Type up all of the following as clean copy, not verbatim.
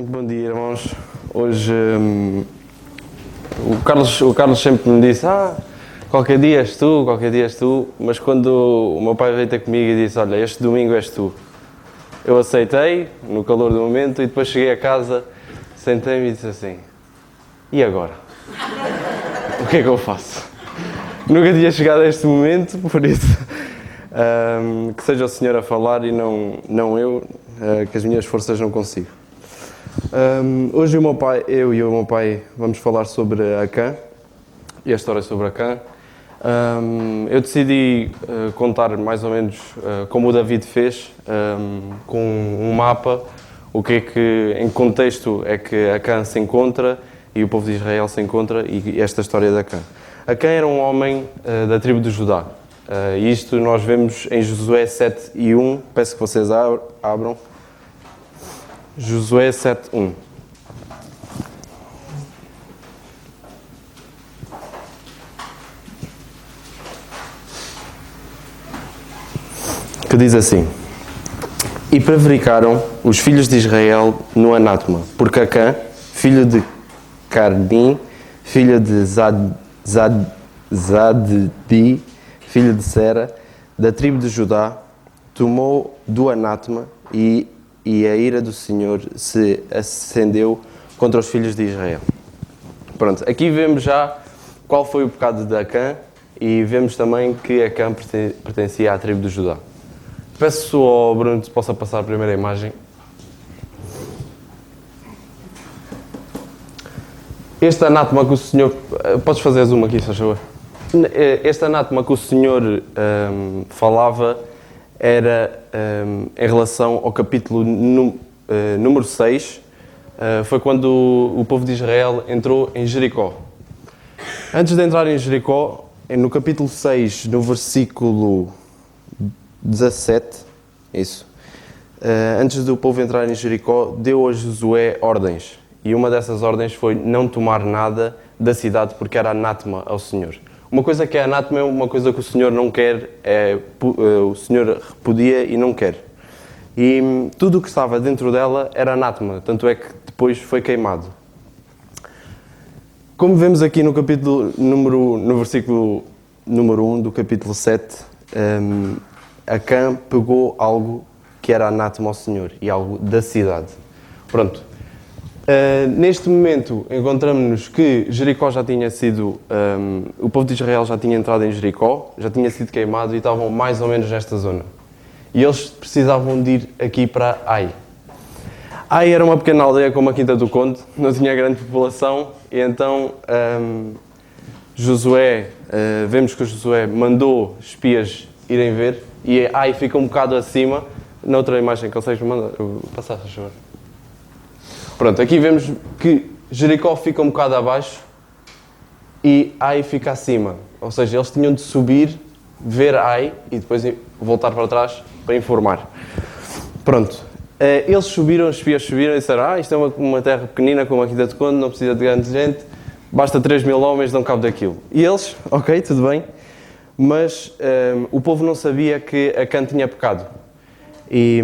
Muito bom dia, irmãos. Hoje o Carlos sempre me disse: qualquer dia és tu, mas quando o meu pai veio ter comigo e disse: olha, este domingo és tu, eu aceitei, no calor do momento, e depois cheguei a casa, sentei-me e disse assim: e agora? O que é que eu faço? Nunca tinha chegado a este momento, por isso que seja o Senhor a falar e não eu, que as minhas forças não consigo. Hoje eu e o meu pai vamos falar sobre Acã e a história sobre Acã. Eu decidi contar mais ou menos como o David fez, com um mapa, o que é que em contexto é que Acã se encontra e o povo de Israel se encontra e esta história de Acã. Acã era um homem da tribo de Judá. E isto nós vemos em Josué 7:1, peço que vocês abram. Josué 7:1. Que diz assim: e prevaricaram os filhos de Israel no anátema, porque Acã, filho de Cardim, filho de Zaddi, filho de Sera, da tribo de Judá, tomou do anátema e a ira do Senhor se acendeu contra os filhos de Israel. Pronto, aqui vemos já qual foi o pecado de Acã e vemos também que Acã pertencia à tribo de Judá. Peço ao Bruno se possa passar a primeira imagem. Este anátema que o Senhor... Podes fazer zoom aqui, se faz favor? Este anátema que o Senhor falava era em relação ao capítulo número 6, foi quando o povo de Israel entrou em Jericó. Antes de entrar em Jericó, no capítulo 6, no versículo 17, antes do povo entrar em Jericó, deu a Josué ordens. E uma dessas ordens foi não tomar nada da cidade, porque era anátema ao Senhor. Uma coisa que é anátema é uma coisa que o Senhor não quer, o Senhor repudia e não quer. E tudo o que estava dentro dela era anátema, tanto é que depois foi queimado. Como vemos aqui no no versículo número 1 do capítulo 7, Acã pegou algo que era anátema ao Senhor e algo da cidade. Pronto. Neste momento encontramos-nos que Jericó já tinha sido, o povo de Israel já tinha entrado em Jericó, já tinha sido queimado e estavam mais ou menos nesta zona. E eles precisavam de ir aqui para Ai. Ai era uma pequena aldeia como a Quinta do Conde, não tinha grande população, e então vemos que Josué mandou espias irem ver, e Ai fica um bocado acima. Na outra imagem, consegues passar, por favor? Pronto, aqui vemos que Jericó fica um bocado abaixo e Ai fica acima. Ou seja, eles tinham de subir, ver Ai e depois voltar para trás para informar. Pronto, eles subiram, os espias subiram e disseram: isto é uma terra pequenina como a Quinta de Conde, não precisa de grande gente, basta 3.000 homens, dão cabo daquilo. E eles, ok, tudo bem, mas o povo não sabia que Acã tinha pecado. E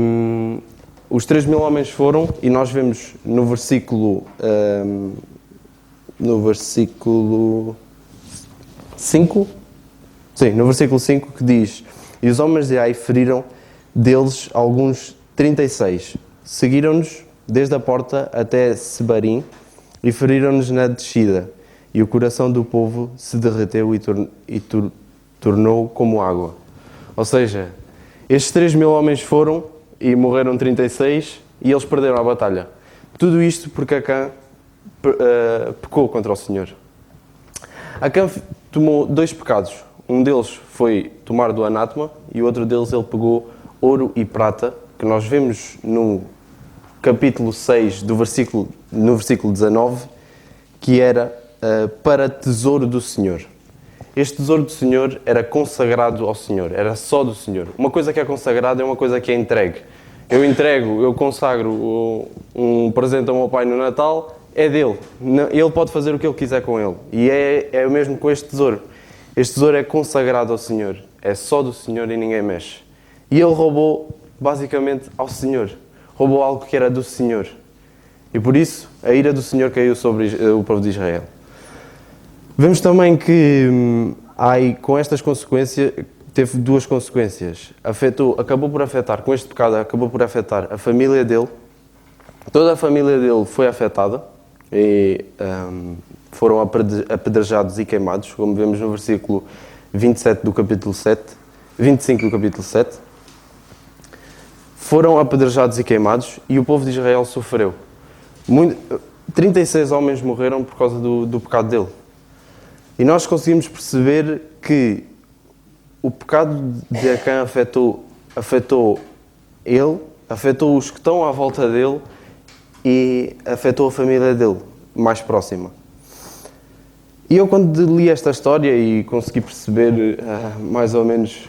os 3.000 homens foram, e nós vemos no versículo 5, sim, no versículo 5 que diz: e os homens de Ai feriram deles alguns 36, seguiram-nos desde a porta até Sebarim e feriram-nos na descida, e o coração do povo se derreteu e tornou como água. Ou seja, estes 3.000 homens foram e morreram 36 e eles perderam a batalha. Tudo isto porque Acã pecou contra o Senhor. Acã tomou 2 pecados. Um deles foi tomar do anátema e o outro deles ele pegou ouro e prata, que nós vemos no capítulo 6, no versículo 19, que era para tesouro do Senhor. Este tesouro do Senhor era consagrado ao Senhor, era só do Senhor. Uma coisa que é consagrada é uma coisa que é entregue. Eu consagro um presente ao meu pai no Natal, é dele. Ele pode fazer o que ele quiser com ele. E é o mesmo com este tesouro. Este tesouro é consagrado ao Senhor. É só do Senhor e ninguém mexe. E ele roubou, basicamente, ao Senhor. Roubou algo que era do Senhor. E por isso, a ira do Senhor caiu sobre o povo de Israel. Vemos também que com estas consequências, teve duas consequências. Acabou por afetar, com este pecado, acabou por afetar a família dele. Toda a família dele foi afetada e foram apedrejados e queimados, como vemos no versículo 27 do capítulo 7, 25 do capítulo 7. Foram apedrejados e queimados e o povo de Israel sofreu. 36 homens morreram por causa do pecado dele. E nós conseguimos perceber que o pecado de Acã afetou ele, afetou os que estão à volta dele e afetou a família dele, mais próxima. E eu, quando li esta história e consegui perceber mais ou menos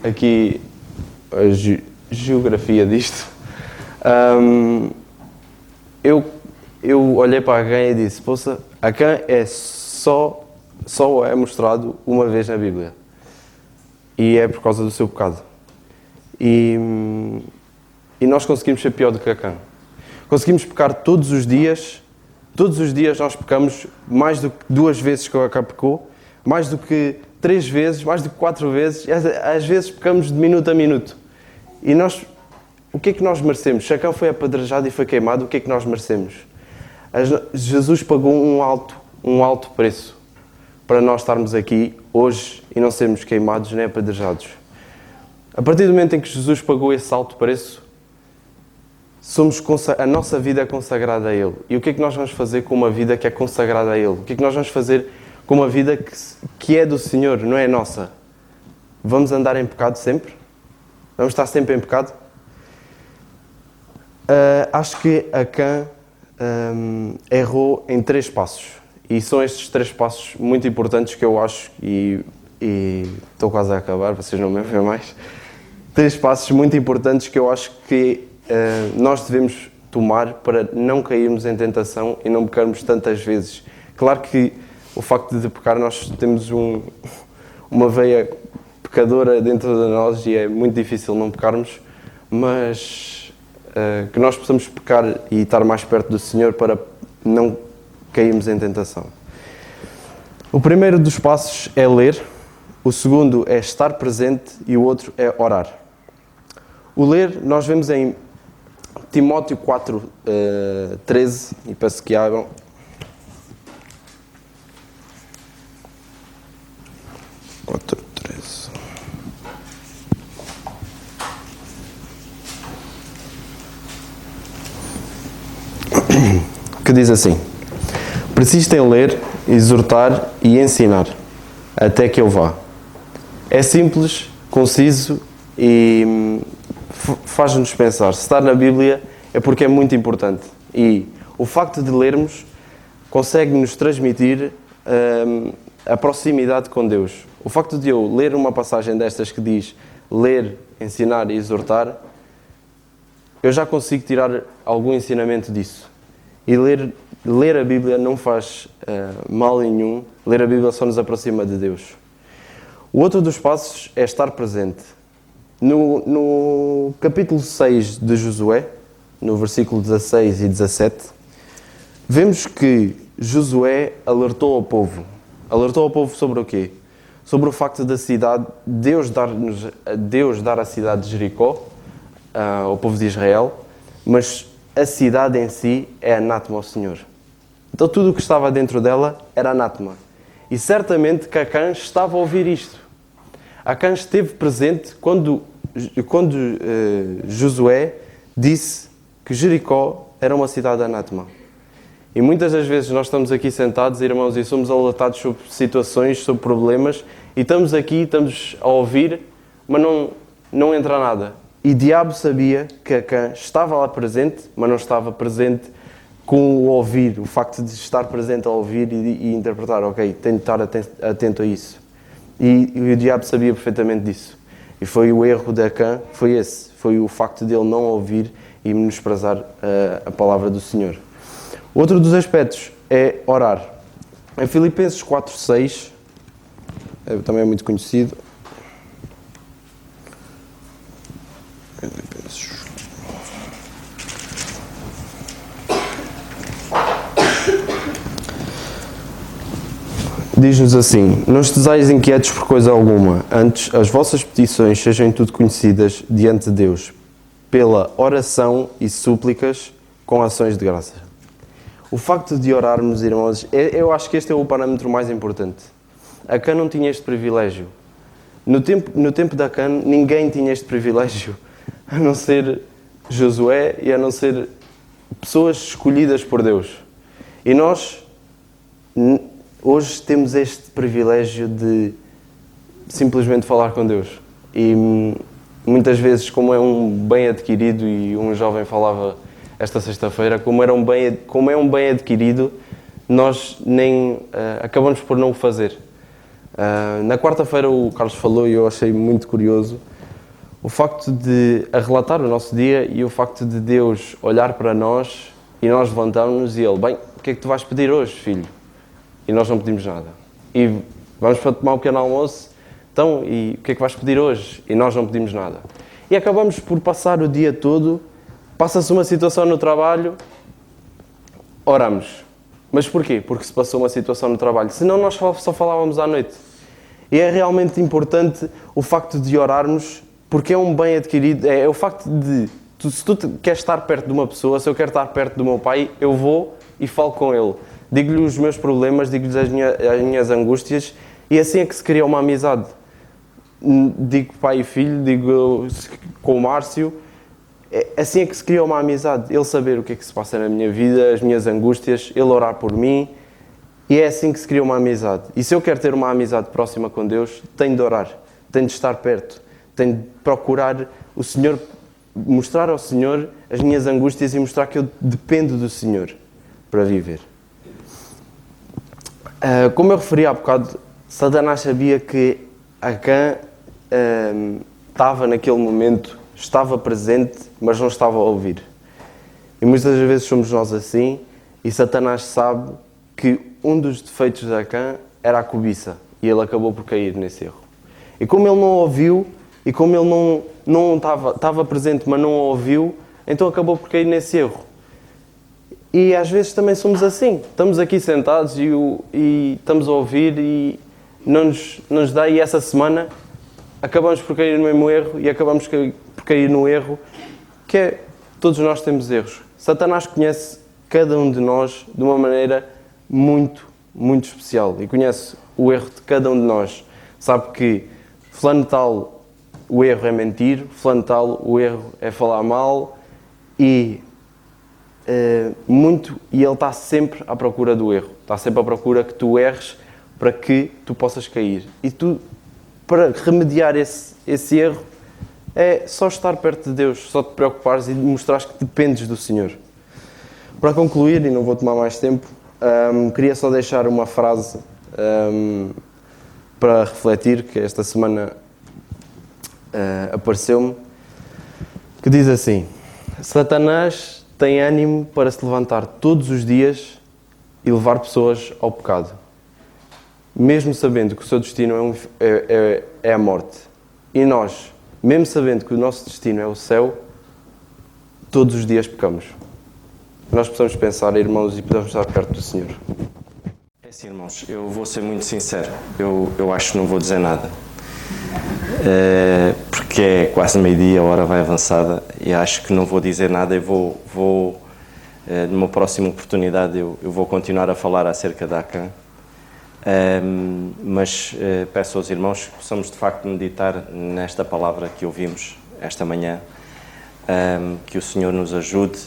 aqui a geografia disto, eu olhei para Acã e disse: poxa, Acã só é mostrado uma vez na Bíblia. E é por causa do seu pecado. E nós conseguimos ser pior do que Acã. Conseguimos pecar todos os dias. Todos os dias nós pecamos mais do que 2 vezes que o Acã pecou, mais do que 3 vezes, mais do que 4 vezes. Às vezes pecamos de minuto a minuto. E nós, o que é que nós merecemos? Se Acã foi apedrejado e foi queimado, o que é que nós merecemos? Jesus pagou um alto preço para nós estarmos aqui hoje e não sermos queimados nem apedrejados. A partir do momento em que Jesus pagou esse alto preço, a nossa vida é consagrada a Ele. E o que é que nós vamos fazer com uma vida que é consagrada a Ele? O que é que nós vamos fazer com uma vida que é do Senhor, não é nossa? Vamos andar em pecado sempre? Vamos estar sempre em pecado? Acho que Acã errou em 3 passos. E são estes 3 passos muito importantes que eu acho, e estou quase a acabar, vocês não me veem mais. 3 passos muito importantes que eu acho que nós devemos tomar para não cairmos em tentação e não pecarmos tantas vezes. Claro que o facto de pecar, nós temos uma veia pecadora dentro de nós e é muito difícil não pecarmos, mas que nós possamos pecar e estar mais perto do Senhor para não cairmos em tentação. O primeiro dos passos é ler, o segundo é estar presente e o outro é orar. O ler, nós vemos em Timóteo 4, 13, e peço que abram. Que diz assim: persista em ler, exortar e ensinar, até que eu vá. É simples, conciso e faz-nos pensar. Se está na Bíblia é porque é muito importante. E o facto de lermos consegue-nos transmitir a proximidade com Deus. O facto de eu ler uma passagem destas que diz ler, ensinar e exortar, eu já consigo tirar algum ensinamento disso. E ler a Bíblia não faz mal nenhum. Ler a Bíblia só nos aproxima de Deus. O outro dos passos é estar presente. No capítulo 6 de Josué, no versículo 16 e 17, vemos que Josué alertou ao povo. Alertou ao povo sobre o quê? Sobre o facto da cidade, Deus dar a cidade de Jericó ao povo de Israel, mas a cidade em si é anátema ao Senhor. Então tudo o que estava dentro dela era anátema. E certamente que Acã estava a ouvir isto. Acã esteve presente quando Josué disse que Jericó era uma cidade anátema. E muitas das vezes nós estamos aqui sentados, irmãos, e somos alertados sobre situações, sobre problemas, e estamos aqui, estamos a ouvir, mas não entra nada. E diabo sabia que Acã estava lá presente, mas não estava presente com o ouvir, o facto de estar presente a ouvir e interpretar, ok, tenho de estar atento a isso. E o diabo sabia perfeitamente disso. E foi o erro de Acã, foi o facto de ele não ouvir e menosprezar a palavra do Senhor. Outro dos aspectos é orar. Em Filipenses 4:6, também é muito conhecido. diz-nos assim: não estejais inquietos por coisa alguma, antes as vossas petições sejam em tudo conhecidas diante de Deus, pela oração e súplicas com ações de graça. O facto de orarmos, irmãos, eu acho que este é o parâmetro mais importante. Acã não tinha este privilégio. No tempo de Acã, ninguém tinha este privilégio, a não ser Josué e a não ser pessoas escolhidas por Deus. E nós, hoje, temos este privilégio de simplesmente falar com Deus. E muitas vezes, como é um bem adquirido, e um jovem falava esta sexta-feira, como é um bem adquirido, nós nem acabamos por não o fazer. Na quarta-feira o Carlos falou e eu achei muito curioso o facto de relatar o nosso dia e o facto de Deus olhar para nós e nós levantarmos e Ele, bem, o que é que tu vais pedir hoje, filho? E nós não pedimos nada. E vamos para tomar um pequeno almoço, então, e o que é que vais pedir hoje? E nós não pedimos nada. E acabamos por passar o dia todo, passa-se uma situação no trabalho, oramos. Mas porquê? Porque se passou uma situação no trabalho. Senão nós só falávamos à noite. E é realmente importante o facto de orarmos, porque é um bem adquirido. É o facto de, se tu queres estar perto de uma pessoa, se eu quero estar perto do meu pai, eu vou e falo com ele. Digo-lhe os meus problemas, digo-lhe as minhas angústias, e assim é que se cria uma amizade. Digo pai e filho, digo com o Márcio, assim é que se cria uma amizade. Ele saber o que é que se passa na minha vida, as minhas angústias, ele orar por mim, e é assim que se cria uma amizade. E se eu quero ter uma amizade próxima com Deus, tenho de orar, tenho de estar perto, tenho de procurar o Senhor, mostrar ao Senhor as minhas angústias e mostrar que eu dependo do Senhor para viver. Como eu referi há bocado, Satanás sabia que Acã estava naquele momento, estava presente, mas não estava a ouvir. E muitas das vezes somos nós assim, e Satanás sabe que um dos defeitos de Acã era a cobiça, e ele acabou por cair nesse erro. E como ele não ouviu, e como ele não estava presente, mas não ouviu, então acabou por cair nesse erro. E às vezes também somos assim, estamos aqui sentados e estamos a ouvir e não nos dá, e essa semana acabamos por cair no mesmo erro e acabamos por cair no erro que é, todos nós temos erros. Satanás conhece cada um de nós de uma maneira muito, muito especial e conhece o erro de cada um de nós. Sabe que fulano tal, o erro é mentir, fulano tal, o erro é falar mal e ele está sempre à procura do erro, está sempre à procura que tu erres para que tu possas cair. E tu, para remediar esse erro, é só estar perto de Deus, só te preocupares e mostrares que dependes do Senhor. Para concluir, e não vou tomar mais tempo, queria só deixar uma frase para refletir, que esta semana apareceu-me, que diz assim: Satanás tem ânimo para se levantar todos os dias e levar pessoas ao pecado, mesmo sabendo que o seu destino é a morte. E nós, mesmo sabendo que o nosso destino é o céu, todos os dias pecamos. Nós precisamos pensar, irmãos, e precisamos estar perto do Senhor. É assim, irmãos, eu vou ser muito sincero. Eu acho que não vou dizer nada. Porque é quase meio-dia, a hora vai avançada, e acho que não vou dizer nada. Eu vou numa próxima oportunidade, eu vou continuar a falar acerca da Acã. Mas peço aos irmãos que possamos de facto meditar nesta palavra que ouvimos esta manhã, que o Senhor nos ajude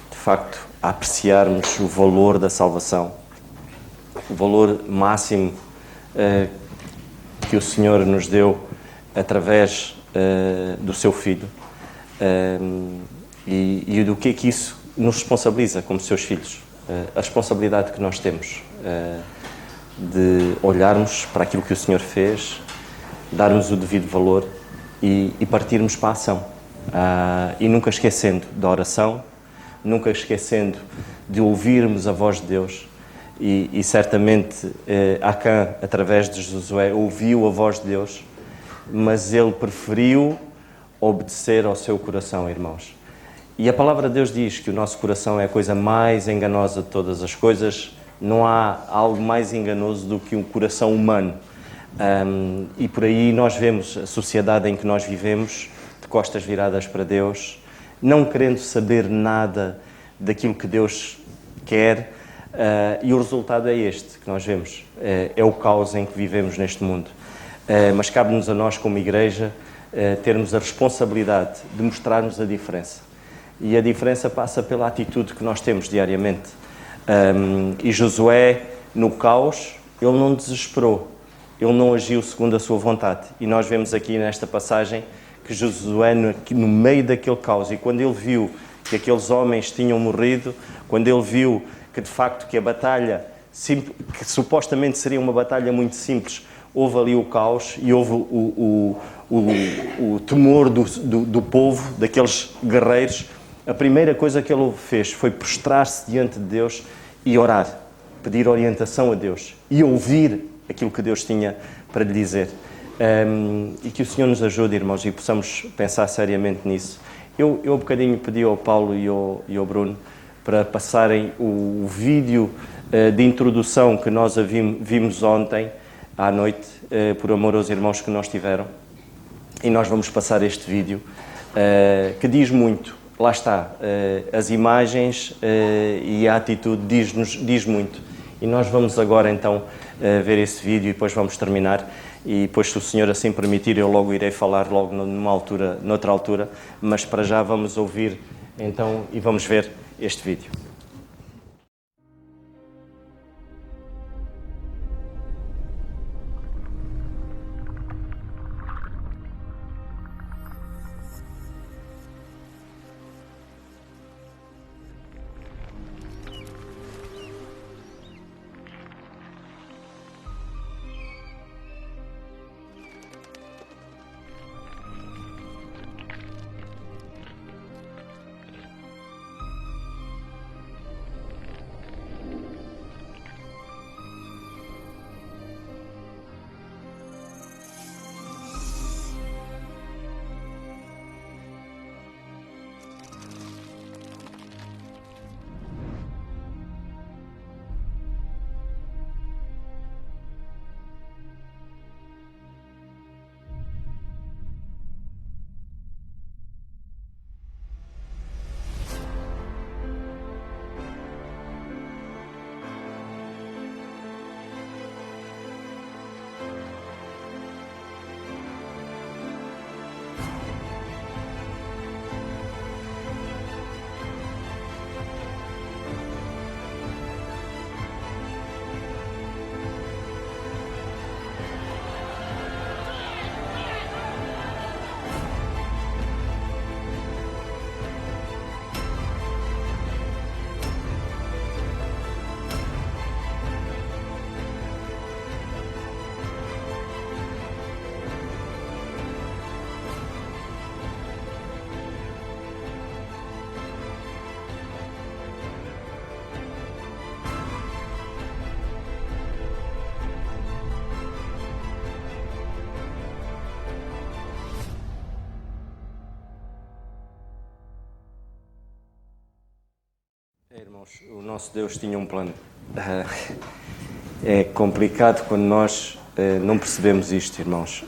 de facto a apreciarmos o valor da salvação, o valor máximo que o Senhor nos deu através do seu Filho, e do que é que isso nos responsabiliza como seus filhos, a responsabilidade que nós temos de olharmos para aquilo que o Senhor fez, darmos o devido valor e partirmos para a ação. E nunca esquecendo da oração, nunca esquecendo de ouvirmos a voz de Deus. E certamente Acã, através de Josué, ouviu a voz de Deus, mas ele preferiu obedecer ao seu coração, irmãos. E a palavra de Deus diz que o nosso coração é a coisa mais enganosa de todas as coisas, Não há algo mais enganoso do que um coração humano. E por aí nós vemos a sociedade em que nós vivemos, de costas viradas para Deus, não querendo saber nada daquilo que Deus quer, e o resultado é este que nós vemos. É o caos em que vivemos neste mundo. Mas cabe-nos a nós, como igreja, termos a responsabilidade de mostrarmos a diferença. E a diferença passa pela atitude que nós temos diariamente. E Josué, no caos, ele não desesperou, ele não agiu segundo a sua vontade. E nós vemos aqui nesta passagem que Josué, no meio daquele caos, e quando ele viu que aqueles homens tinham morrido, quando ele viu que de facto que a batalha, que supostamente seria uma batalha muito simples, houve ali o caos e houve o temor do povo, daqueles guerreiros, a primeira coisa que ele fez foi prostrar-se diante de Deus e orar, pedir orientação a Deus e ouvir aquilo que Deus tinha para lhe dizer. E que o Senhor nos ajude, irmãos, e possamos pensar seriamente nisso. Eu há bocadinho pedi ao Paulo e ao Bruno para passarem o vídeo de introdução que nós vimos ontem à noite, por amor aos irmãos que nós tiveram. E nós vamos passar este vídeo, que diz muito. Lá está, as imagens e a atitude diz muito. E nós vamos agora então ver esse vídeo e depois vamos terminar. E depois, se o Senhor assim permitir, eu logo irei falar noutra altura, mas para já vamos ouvir então e vamos ver este vídeo. Irmãos, o nosso Deus tinha um plano. É complicado quando nós não percebemos isto, irmãos.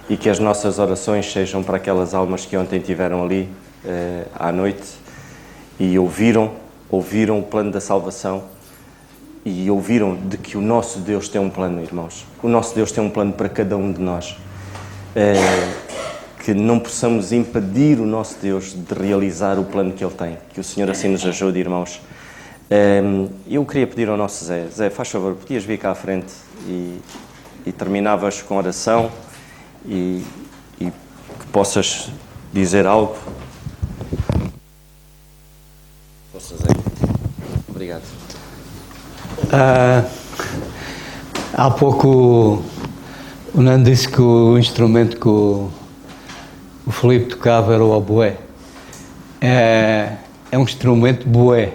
E que as nossas orações sejam para aquelas almas que ontem estiveram ali à noite e ouviram o plano da salvação e ouviram de que o nosso Deus tem um plano, irmãos. O nosso Deus tem um plano para cada um de nós. Que não possamos impedir o nosso Deus de realizar o plano que Ele tem. Que o Senhor assim nos ajude, irmãos. Eu queria pedir ao nosso Zé. Zé, faz favor, podias vir cá à frente e terminavas com oração e que possas dizer algo. Força, Zé. Obrigado. Há pouco o Nando disse que o instrumento que o Filipe tocava era o oboé. É um instrumento boé.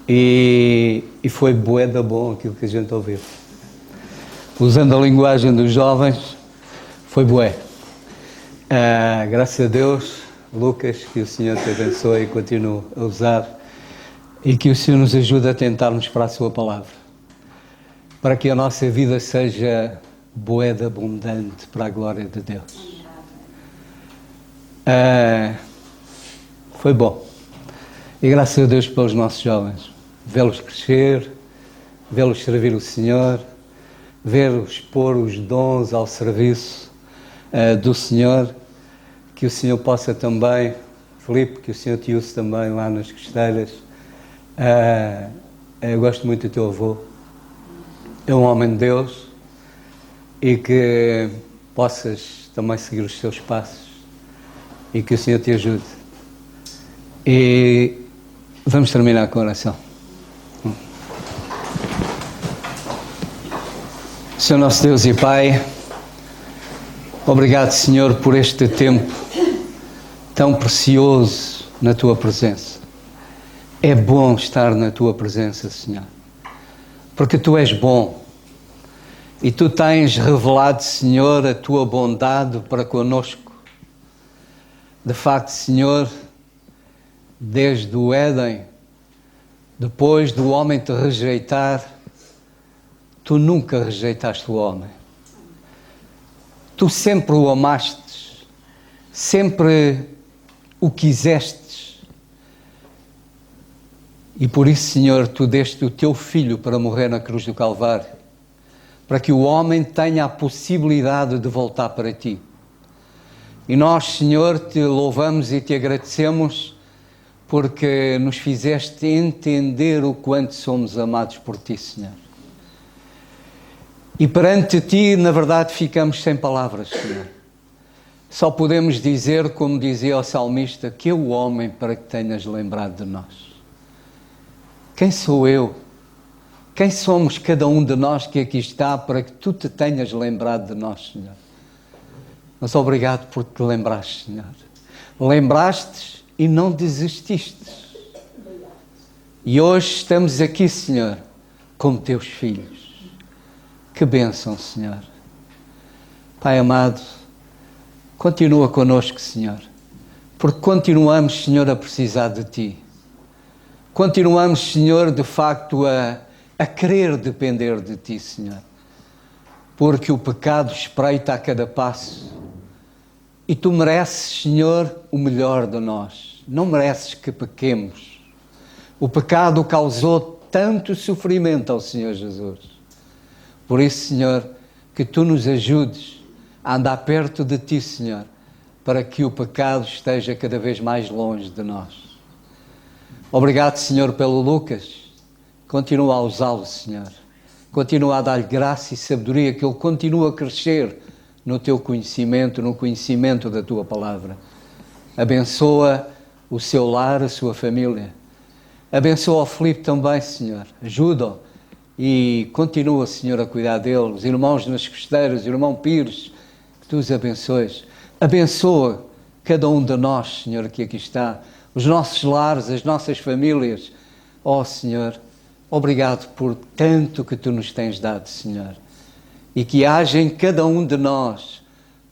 E foi boé da bom aquilo que a gente ouviu. Usando a linguagem dos jovens, foi boé. Graças a Deus, Lucas, que o Senhor te abençoe e continue a usar e que o Senhor nos ajude a tentarmos para a Sua palavra, para que a nossa vida seja boeda abundante para a glória de Deus. Foi bom. E graças a Deus pelos nossos jovens. Vê-los crescer, vê-los servir o Senhor, ver-los pôr os dons ao serviço do Senhor. Que o Senhor possa também, Filipe, que o Senhor te use também lá nas costeiras. Eu gosto muito do teu avô. É um homem de Deus e que possas também seguir os seus passos e que o Senhor te ajude. E vamos terminar com a oração. Senhor nosso Deus e Pai, obrigado, Senhor, por este tempo tão precioso na Tua presença. É bom estar na Tua presença, Senhor, porque Tu és bom e Tu tens revelado, Senhor, a Tua bondade para conosco. De facto, Senhor, desde o Éden, depois do homem te rejeitar, Tu nunca rejeitaste o homem. Tu sempre o amaste, sempre o quisestes. E por isso, Senhor, Tu deste o Teu Filho para morrer na cruz do Calvário, para que o homem tenha a possibilidade de voltar para Ti. E nós, Senhor, Te louvamos e Te agradecemos porque nos fizeste entender o quanto somos amados por Ti, Senhor. E perante Ti, na verdade, ficamos sem palavras, Senhor. Só podemos dizer, como dizia o salmista, que é o homem para que tenhas lembrado de nós. Quem sou eu? Quem somos cada um de nós que aqui está para que Tu te tenhas lembrado de nós, Senhor? Mas obrigado por te lembraste, Senhor. Lembrastes e não desististes. E hoje estamos aqui, Senhor, como Teus filhos. Que bênção, Senhor. Pai amado, continua connosco, Senhor, porque continuamos, Senhor, a precisar de Ti. Continuamos, Senhor, de facto a querer depender de Ti, Senhor, porque o pecado espreita a cada passo e Tu mereces, Senhor, o melhor de nós. Não mereces que pequemos. O pecado causou tanto sofrimento ao Senhor Jesus. Por isso, Senhor, que Tu nos ajudes a andar perto de Ti, Senhor, para que o pecado esteja cada vez mais longe de nós. Obrigado, Senhor, pelo Lucas. Continua a usá-lo, Senhor. Continua a dar-lhe graça e sabedoria, que ele continue a crescer no Teu conhecimento, no conhecimento da Tua palavra. Abençoa o seu lar, a sua família. Abençoa o Filipe também, Senhor. Ajuda-o. E continua, Senhor, a cuidar deles. Os irmãos nas costeiras, o irmão Pires, que Tu os abençoes. Abençoa cada um de nós, Senhor, que aqui está. Os nossos lares, as nossas famílias. Ó, Senhor, obrigado por tanto que Tu nos tens dado, Senhor. E que haja em cada um de nós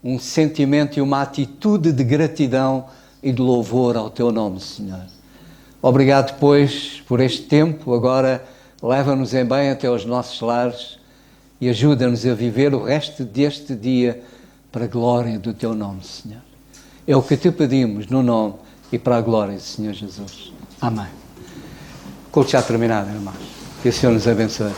um sentimento e uma atitude de gratidão e de louvor ao Teu nome, Senhor. Obrigado, pois, por este tempo. Agora leva-nos em bem até aos nossos lares e ajuda-nos a viver o resto deste dia para a glória do Teu nome, Senhor. É o que Te pedimos no nome e para a glória do Senhor Jesus. Amém. O culto já terminado, irmãos. Que o Senhor nos abençoe.